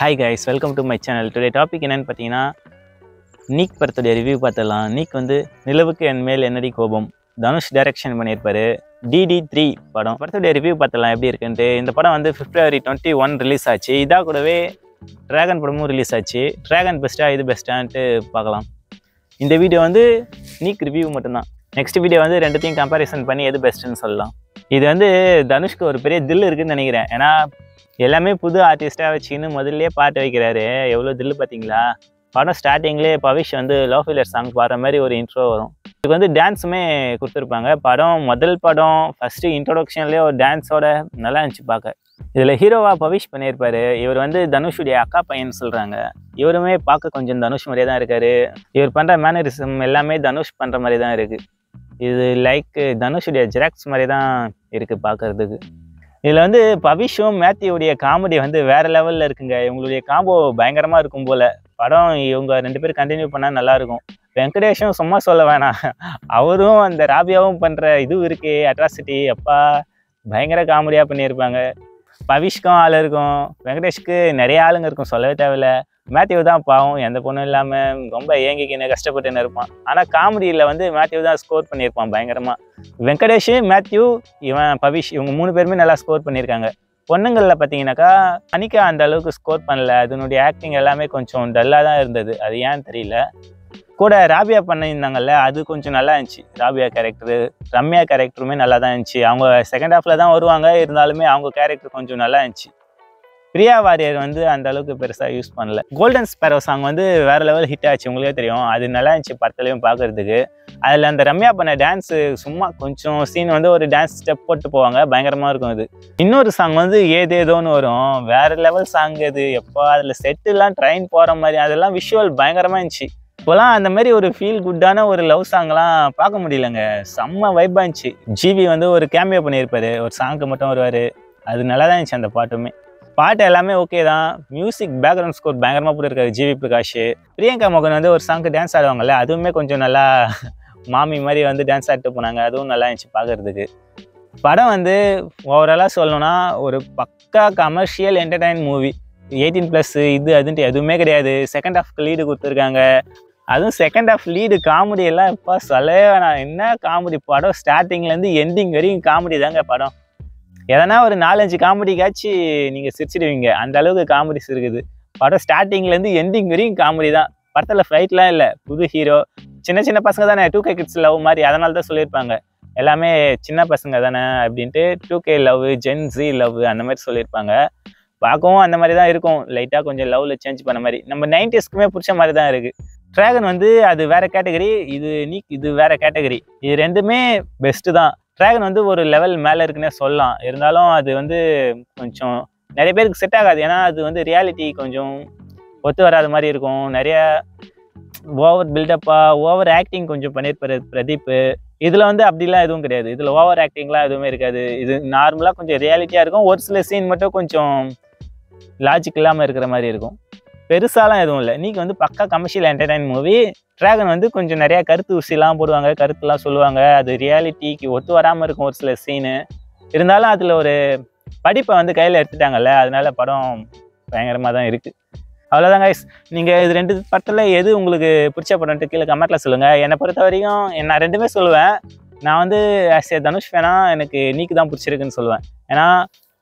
Hi guys, welcome to my channel. Today topic என்னன்னு பார்த்தீங்கன்னா நீக் படத்துடைய ரிவ்யூ பார்த்துடலாம். நீக் வந்து நிலவுக்கு என் மேல் என்னடி கோபம், தனுஷ் டைரக்ஷன் பண்ணியிருப்பாரு. DD3 படம். படத்துடைய ரிவ்யூ பார்த்துடலாம் எப்படி இருக்குன்ட்டு. இந்த படம் வந்து February 21 ரிலீஸ் ஆச்சு. இதாக கூடவே ட்ராகன் படமும் ரிலீஸ் ஆச்சு. ட்ராகன் பெஸ்ட்டா இது பெஸ்ட்டான்ட்டு பார்க்கலாம். இந்த வீடியோ வந்து நீக் ரிவ்யூ மட்டும்தான். நெக்ஸ்ட் வீடியோ வந்து ரெண்டுத்தையும் கம்பேரிசன் பண்ணி எது பெஸ்ட்டுன்னு சொல்லலாம். இது வந்து தனுஷ்க்கு ஒரு பெரிய தில் இருக்குதுன்னு நினைக்கிறேன். ஏன்னா எல்லாமே புது ஆர்டிஸ்ட்டாக வச்சுக்கின்னு முதல்லையே பாட்டு வைக்கிறாரு. எவ்வளோ தில்லு பார்த்தீங்களா? படம் ஸ்டார்டிங்லேயே பவிஷ் வந்து லவ் ஃபெயிலியர் சாங் பாடுற மாதிரி ஒரு இன்ட்ரோ வரும். இதுக்கு வந்து டான்ஸுமே கொடுத்துருப்பாங்க. முதல் படம் ஃபஸ்ட்டு இன்ட்ரொடக்ஷன்லேயே ஒரு டான்ஸோட நல்லா இருந்துச்சு பார்க்க. இதில் ஹீரோவாக பவிஷ் பண்ணியிருப்பார். இவர் வந்து தனுஷுடைய அக்கா பையன் சொல்கிறாங்க. இவருமே பார்க்க கொஞ்சம் தனுஷ் மாதிரியே தான் இருக்கார். இவர் பண்ணுற மேனரிசம் எல்லாமே தனுஷ் பண்ணுற மாதிரி தான் இருக்குது. இது லைக் தனுஷுடைய ஜெராக்ஸ் மாதிரி தான் இருக்குது பார்க்குறதுக்கு. இதில் வந்து பவிஷும் மேத்யூடைய காமெடி வந்து வேறு லெவலில் இருக்குங்க. இவங்களுடைய காம்போ பயங்கரமாக இருக்கும் போல். படம் இவங்க ரெண்டு பேரும் கண்டினியூ பண்ணால் நல்லாயிருக்கும். வெங்கடேஷும் சும்மா சொல்ல வேணாம், அவரும் அந்த ராபியாவும் பண்ணுற இதுவும் இருக்கே அட்ராசிட்டி, அப்பா பயங்கர காமெடியாக பண்ணியிருப்பாங்க. பவிஷ்க்கும் ஆள் இருக்கும், வெங்கடேஷ்க்கு நிறைய ஆளுங்க இருக்கும், சொல்லவே தேவையில்லை. மேத்யூ தான் பாவம், எந்த பொண்ணும் இல்லாமல் ரொம்ப ஏங்கிக்கின்னு கஷ்டப்பட்டுன்னு இருப்பான். ஆனால் காமெடியில் வந்து மேத்யூ தான் ஸ்கோர் பண்ணியிருப்பான் பயங்கரமாக. வெங்கடேஷ், மேத்யூ, இவன் பவிஷ், இவங்க 3 பேருமே நல்லா ஸ்கோர் பண்ணியிருக்காங்க. பொண்ணுங்களில் பார்த்தீங்கன்னாக்கா அனிகா அந்த அளவுக்கு ஸ்கோர் பண்ணல. அதனுடைய ஆக்டிங் எல்லாமே கொஞ்சம் டல்லாக தான் இருந்தது. அது ஏன்னு தெரியல. கூட ராபியா பண்ணியிருந்தாங்கல்ல, அது கொஞ்சம் நல்லா இருந்துச்சு. ராபியா கேரக்டரு, ரம்யா கேரக்டருமே நல்லா தான் இருந்துச்சு. அவங்க செகண்ட் ஹாஃபில் தான் வருவாங்க, இருந்தாலுமே அவங்க கேரக்டர் கொஞ்சம் நல்லா இருந்துச்சு. பிரியா வாரியர் வந்து அந்த அளவுக்கு பெருசாக யூஸ் பண்ணல. கோல்டன் ஸ்பேரோ சாங் வந்து வேறு லெவல் ஹிட் ஆச்சு, உங்களுக்கே தெரியும். அது நல்லா இருந்துச்சு படத்துலையும் பார்க்குறதுக்கு. அதில் அந்த ரம்யா பண்ண டான்ஸு சும்மா கொஞ்சம் சீன் வந்து ஒரு டான்ஸ் ஸ்டெப் போட்டு போவாங்க, பயங்கரமாக இருக்கும் அது. இன்னொரு சாங் வந்து ஏதேதோன்னு வரும், வேறு லெவல் சாங் அது. எப்போ அதில் செட்டுலாம் ட்ரெயின் போகிற மாதிரி, அதெல்லாம் விஷுவல் பயங்கரமாக இருந்துச்சு. இப்போலாம் அந்த மாதிரி ஒரு ஃபீல் குட்டான ஒரு லவ் சாங்லாம் பார்க்க முடியலங்க. செம்ம வைப்பாக இருந்துச்சு. ஜிவி வந்து ஒரு கேமியோ பண்ணியிருப்பாரு, ஒரு சாங்க்கு மட்டும் வருவார். அது நல்லா தான் இருந்துச்சு அந்த பாட்டுமே. பாட்டு எல்லாமே ஓகே தான். மியூசிக் பேக்ரவுண்ட் ஸ்கோர் பயங்கரமாக போட்டுருக்காரு ஜிவி பிரகாஷ். பிரியங்கா மோகன் வந்து ஒரு சாங்க்கு டான்ஸ் ஆடுவாங்கல்ல, அதுவுமே கொஞ்சம் நல்லா மாமி மாதிரி வந்து டான்ஸ் ஆடிட்டு போனாங்க. அதுவும் நல்லா இருந்துச்சு பார்க்குறதுக்கு. படம் வந்து ஓவராலாக சொல்லணும்னா ஒரு பக்கா கமர்ஷியல் என்டர்டைன் மூவி. 18+ இது அதுன்ட்டு எதுவுமே கிடையாது. செகண்ட் ஹாஃப்க்கு லீடு கொடுத்துருக்காங்க. அதுவும் செகண்ட் ஹாஃப் லீடு காமெடி எல்லாம் இப்போ சொல்லவே வேணாம். என்ன காமெடி படம், ஸ்டார்டிங்லேருந்து எண்டிங் வரைக்கும் காமெடி தாங்க படம். எதனா ஒரு 4-5 காமெடிக்காச்சு நீங்கள் சிரிச்சிடுவீங்க, அந்த அளவுக்கு காமெடிஸ் இருக்குது. படம் ஸ்டார்டிங்லேருந்து எண்டிங் வரையும் காமெடி தான். படத்தில் ஃப்ளைட்லாம் இல்லை, புது ஹீரோ, சின்ன சின்ன பசங்க தானே, 2K கிட்ஸ் லவ் மாதிரி. அதனால தான் சொல்லியிருப்பாங்க எல்லாமே சின்ன பசங்க தானே அப்படின்ட்டு. 2K love, gen G love அந்த மாதிரி சொல்லியிருப்பாங்க. பார்க்கவும் அந்த மாதிரி தான் இருக்கும், லைட்டாக கொஞ்சம் லவ்வில் சேஞ்ச் பண்ண மாதிரி. நம்ம 90ஸ்க்குமே பிடிச்ச மாதிரி தான் இருக்குது. ட்ராகன் வந்து அது வேறு கேட்டகரி, இது வேறு கேட்டகரி. இது ரெண்டுமே பெஸ்ட்டு தான். ட்ராகன் வந்து ஒரு லெவல் மேலே இருக்குன்னே சொல்லலாம். இருந்தாலும் அது வந்து கொஞ்சம் நிறைய பேருக்கு செட் ஆகாது. ஏன்னா அது வந்து ரியாலிட்டி கொஞ்சம் ஒத்து வராத மாதிரி இருக்கும். நிறைய ஓவர் பில்டப்பாக ஓவர் ஆக்டிங் கொஞ்சம் பண்ணியிருப்பாரு பிரதீப். இதில் வந்து அப்படிலாம் எதுவும் கிடையாது. இதில் ஓவர் ஆக்டிங்லாம் எதுவுமே இருக்காது. இது நார்மலாக கொஞ்சம் ரியாலிட்டியாக இருக்கும். ஒரு சில சீன் மட்டும் கொஞ்சம் லாஜிக் இல்லாமல் இருக்கிற மாதிரி இருக்கும். பெருசாலாம் எதுவும் இல்லை. நீக்கு வந்து பக்கா கமர்ஷியல் என்டர்டைன் மூவி. ட்ராகன் வந்து கொஞ்சம் நிறையா கருத்து ஊசிலாம் போடுவாங்க, கருத்துலாம் சொல்லுவாங்க. அது ரியாலிட்டிக்கு ஒத்து வராமல் இருக்கும் ஒரு சில சீனு. இருந்தாலும் அதில் ஒரு படிப்பை வந்து கையில் எடுத்துட்டாங்கல்ல, அதனால படம் பயங்கரமாக தான் இருக்குது. அவ்வளோதான் கைஸ். நீங்கள் இது 2 படத்தில் எது உங்களுக்கு பிடிச்ச படம்ட்டு கீழே கமெண்ட்டில் சொல்லுங்கள். என்னை பொறுத்த வரைக்கும் நான் ரெண்டுமே சொல்லுவேன். நான் வந்து ஆஸ் ஏ தனுஷ் ஃபேனா எனக்கு நீக்கு தான் பிடிச்சிருக்குன்னு சொல்லுவேன். ஏன்னா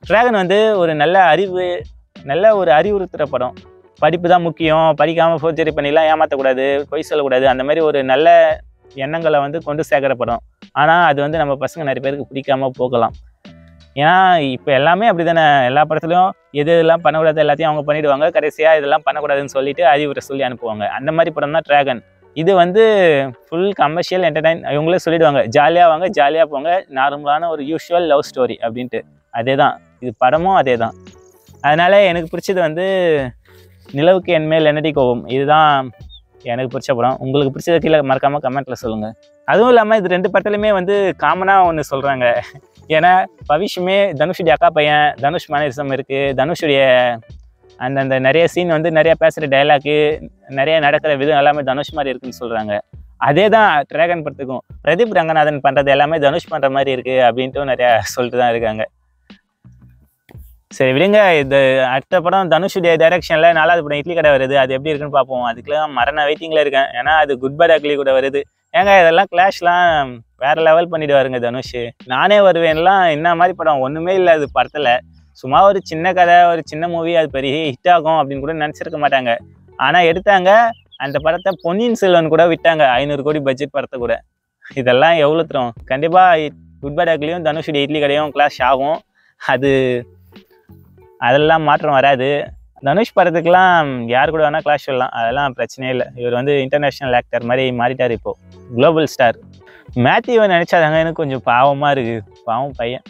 ட்ராகன் வந்து ஒரு நல்ல ஒரு அறிவுறுத்துகிற படம். படிப்பு தான் முக்கியம், படிக்காமல் ஃபோர்ஜரி பண்ணிலாம் ஏமாற்றக்கூடாது, பொய் சொல்லக்கூடாது, அந்த மாதிரி ஒரு நல்ல எண்ணங்களை வந்து கொண்டு சேர்க்குற படம். ஆனால் அது வந்து நம்ம பசங்க நிறைய பேருக்கு பிடிக்காமல் போகலாம். ஏன்னா இப்போ எல்லாமே அப்படி தானே, எல்லா படத்துலையும் எதெல்லாம் பண்ணக்கூடாது எல்லாத்தையும் அவங்க பண்ணிவிடுவாங்க. கடைசியாக இதெல்லாம் பண்ணக்கூடாதுன்னு சொல்லிட்டு அறிவுரை சொல்லி அனுப்புவாங்க. அந்த மாதிரி படம் தான் ட்ராகன். இது வந்து ஃபுல் கமர்ஷியல் என்டர்டைன். இவங்களே சொல்லிவிடுவாங்க, ஜாலியாக வாங்க, ஜாலியாக போங்க, நார்மலான ஒரு யூஷுவல் லவ் ஸ்டோரி அப்படின்ட்டு. அதே தான் இது படமும், அதே தான். அதனால் எனக்கு பிடிச்சது வந்து நிலவுக்கு என் மேல் என்னடி கோபம். இதுதான் எனக்கு பிடிச்ச படம். உங்களுக்கு பிடிச்சத கீழே மறக்காமல் கமெண்ட்டில் சொல்லுங்கள். அதுவும் இல்லாமல் இது 2 படத்துலையுமே வந்து காமனாக ஒன்று சொல்கிறாங்க. ஏன்னா பவிஷுமே தனுஷுடைய அக்கா பையன், தனுஷ் மேனரிசம் இருக்குது. தனுஷுடைய அந்த நிறைய சீன் வந்து நிறையா பேசுகிற டைலாக்கு, நிறைய நடக்கிற விதம் எல்லாமே தனுஷ் மாதிரி இருக்குதுன்னு சொல்கிறாங்க. அதே தான் ட்ராகன் படத்துக்கும். பிரதீப் ரங்கநாதன் பண்ணுறது எல்லாமே தனுஷ் பண்ணுற மாதிரி இருக்குது அப்படின்ட்டு நிறையா சொல்லிட்டு தான் இருக்காங்க. சரி விடுங்க. இது அடுத்த படம் தனுஷுடைய டைரக்ஷனில் 4வது படம் இட்லி கடை வருது. அது எப்படி இருக்குன்னு பார்ப்போம். அதுக்கெல்லாம் மரண வெயிட்டிங்கில் இருக்கேன். ஏன்னா அது குட் பேட் அக்லி கூட வருது. ஏங்க இதெல்லாம் கிளாஷ்லாம் வேற லெவல் பண்ணிடுவாருங்க தனுஷ். நானே வருவேன்லாம் என்ன மாதிரி படம் ஒன்றுமே இல்லை அது படத்தில். சும்மா ஒரு சின்ன கதை, ஒரு சின்ன மூவி, அது பெரிய ஹிட் ஆகும் அப்படின்னு கூட நினச்சிருக்க மாட்டாங்க. ஆனால் எடுத்தாங்க அந்த படத்தை. பொன்னியின் செல்வன் கூட விட்டாங்க, 500 கோடி பட்ஜெட் படத்தை கூட. இதெல்லாம் எவ்வளோ தரும். கண்டிப்பாக குட் பேட் அக்லியும் தனுஷுடைய இட்லி கடையும் கிளாஷ் ஆகும். அதெல்லாம் மாற்றம் வராது. தனுஷ் படத்துக்கெல்லாம் யார் கூட வேணால் கிளாஷ் சொல்லலாம், அதெல்லாம் பிரச்சனையே இல்லை. இவர் வந்து இன்டர்நேஷ்னல் ஆக்டர் மாதிரி மாறிட்டார், இப்போது குளோபல் ஸ்டார். மேத்யூவை நினச்சாதாங்க எனக்கு கொஞ்சம் பாவமாக இருக்குது. பாவம் பையன்.